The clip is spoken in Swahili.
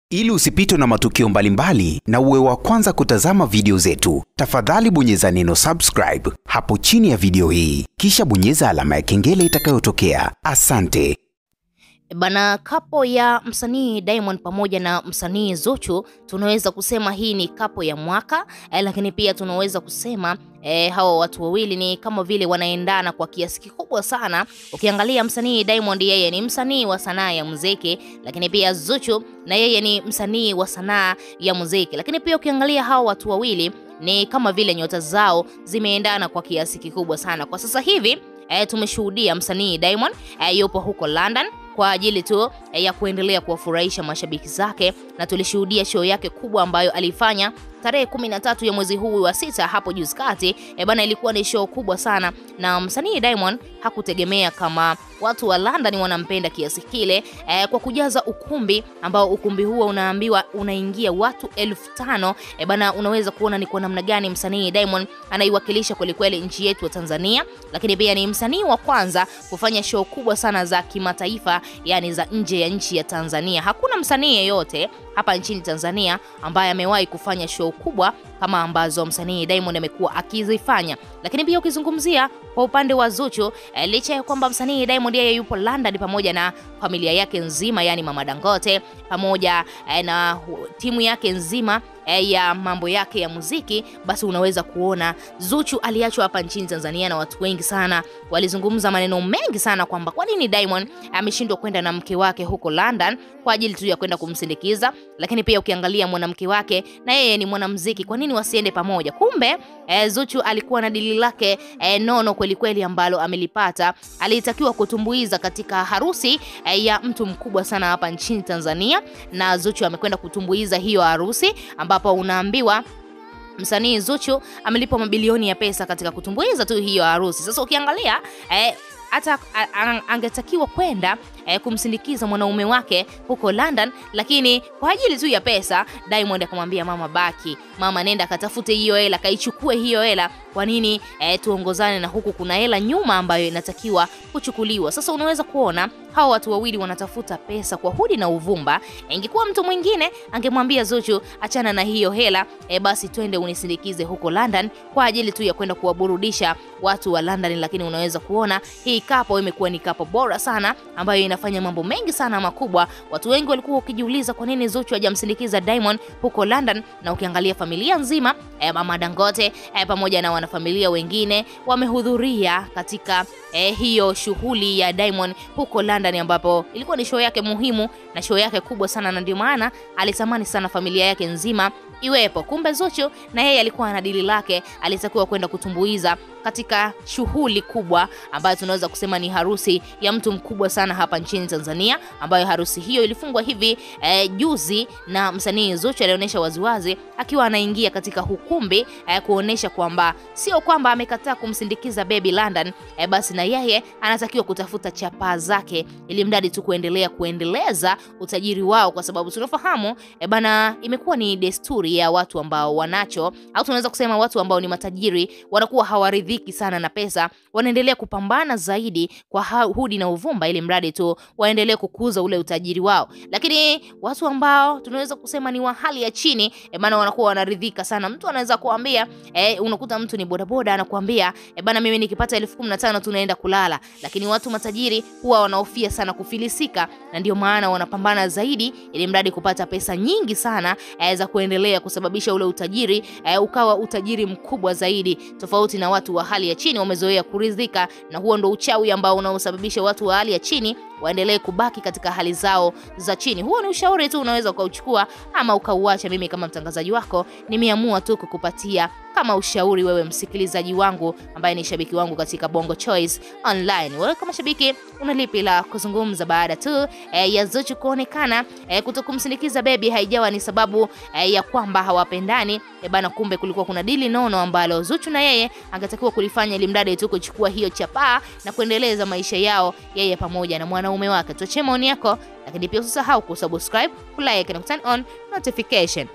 Ili usipitwe na matukio mbalimbali na uwe wa kwanza kutazama video zetu, tafadhali bonyeza neno subscribe hapo chini ya video hii, kisha bonyeza alama ya kengele itakayotokea. Asante. Bana, kapo ya msanii Diamond pamoja na msanii Zuchu, tunaweza kusema hii ni kapo ya mwaka, lakini pia tunaweza kusema hawa watu wawili ni kama vile wanaendana kwa kiasi kikubwa sana. Ukiangalia msanii Diamond, yeye ni msanii wa sanaa ya muziki, lakini pia Zuchu na yeye ni msanii wa sanaa ya muziki. Lakini pia ukiangalia hawa watu wawili ni kama vile nyota zao zimeendana kwa kiasi kikubwa sana. Kwa sasa hivi tumeshuhudia msanii Diamond yupo huko London kwa ajili tu ya kuendelea kuwafurahisha mashabiki zake, na tulishuhudia show yake kubwa ambayo alifanya tarehe 13 ya mwezi huu wa 6 hapo juzi kati. Bana, ilikuwa ni show kubwa sana, na msanii Diamond hakutegemea kama watu wa London wanampenda kiasi kile, kwa kujaza ukumbi ambao ukumbi huo unaambiwa unaingia watu 5,000. Bana, unaweza kuona ni kwa namna gani msanii Diamond anaiwakilisha kweli kweli nchi yetu ya Tanzania, lakini pia ni msanii wa kwanza kufanya show kubwa sana za kimataifa, yani za nje ya nchi ya Tanzania. Hakuna msanii yeyote hapa nchini Tanzania ambaye amewahi kufanya show kubwa kama ambazo msanii Diamond amekuwa akizifanya. Lakini pia ukizungumzia kwa upande wa Zuchu, licha ya kwamba msanii Diamond yeye yupo London pamoja na familia yake nzima, yani Mama Dangote pamoja na timu yake nzima ya mambo yake ya muziki, basi unaweza kuona Zuchu aliachwa hapa nchini Tanzania, na watu wengi sana walizungumza maneno mengi sana kwamba kwa nini Diamond ameshindwa kwenda na mke wake huko London kwa ajili tu ya kwenda kumsindikiza. Lakini pia ukiangalia mwanamke wake na yeye ni mwanamuziki, kwa nini wasiende pamoja? Kumbe Zuchu alikuwa na dili lake nono kweli kweli ambalo amelipata. Alitakiwa kutumbuiza katika harusi ya mtu mkubwa sana hapa nchini Tanzania, na Zuchu amekwenda kutumbuiza hiyo harusi, ambapo unaambiwa msanii Zuchu amelipwa mabilioni ya pesa katika kutumbuiza tu hiyo harusi. Sasa ukiangalia hata angetakiwa kwenda kumsindikiza mwanaume wake huko London, lakini kwa ajili tu ya pesa Diamond akamwambia mama, baki mama, nenda katafute hiyo hela, kaichukue hiyo hela. Kwa nini tuongozane na huku kuna hela nyuma ambayo inatakiwa kuchukuliwa? Sasa unaweza kuona hao watu wawili wanatafuta pesa kwa hudi na uvumba. Ingekuwa mtu mwingine angemwambia Zuchu, achana na hiyo hela, basi twende unisindikize huko London kwa ajili tu ya kwenda kuwaburudisha watu wa London. Lakini unaweza kuona hii kapo imekuwa ni kapo bora sana ambayo inafanya mambo mengi sana makubwa. Watu wengi walikuwa wakijiuliza kwa nini Zuchu hajamsindikiza Diamond huko London, na ukiangalia familia nzima Mama Dangote pamoja na wanafamilia wengine wamehudhuria katika hiyo shughuli ya Diamond huko London, ambapo ilikuwa ni show yake muhimu na show yake kubwa sana, na ndio maana alitamani sana familia yake nzima iwepo. Kumbe Zuchu na yeye alikuwa na dili lake, alitakiwa kwenda kutumbuiza katika shughuli kubwa ambayo tunaweza kusema ni harusi ya mtu mkubwa sana hapa nchini Tanzania, ambayo harusi hiyo ilifungwa hivi juzi, na msanii Zuchu alionyesha waziwazi akiwa anaingia katika ukumbi kuonesha kwamba sio kwamba amekataa kumsindikiza baby London, basi na yeye anatakiwa kutafuta chapa zake ili mradi tu kuendeleza utajiri wao, kwa sababu tunafahamu bana, imekuwa ni desturi ya watu ambao wanacho, au tunaweza kusema watu ambao ni matajiri wanakuwa hawaridhiki sana na pesa, wanaendelea kupambana zaidi kwa hudi na uvumba ili mradi tu waendelee kukuza ule utajiri wao. Lakini watu ambao tunaweza kusema ni wa hali ya chini, maana wanakuwa wanaridhika sana. Mtu anaweza kuambia unakuta mtu ni bodaboda anakuambia bana, mimi nikipata 15,000 tunaenda kulala. Lakini watu matajiri huwa wanaofia sana kufilisika, na ndio maana wanapambana zaidi ili mradi kupata pesa nyingi sana za kuendelea kusababisha ule utajiri ukawa utajiri mkubwa zaidi, tofauti na watu wa hali ya chini wamezoea kuridhika, na huo ndo uchawi ambao unaosababisha watu wa hali ya chini waendelee kubaki katika hali zao za chini. Huo ni ushauri tu, unaweza ukauchukua ama ukauacha. Mimi kama mtangazaji wako nimeamua tu kukupatia kama ushauri wewe msikilizaji wangu ambaye ni shabiki wangu katika Bongo Choice Online. Wewe kama shabiki unalipi la kuzungumza baada tu ya Zuchu kuonekana kutokumsindikiza baby? Haijawa ni sababu ya kwamba hawapendani bana, kumbe kulikuwa kuna dili nono ambalo Zuchu na yeye angetakiwa kulifanya ili mradi tu kuchukua hiyo chapa na kuendeleza maisha yao yeye pamoja na mwanaume wake. Tuache maoni yako, lakini pia usisahau kusubscribe, kulike na turn on notification.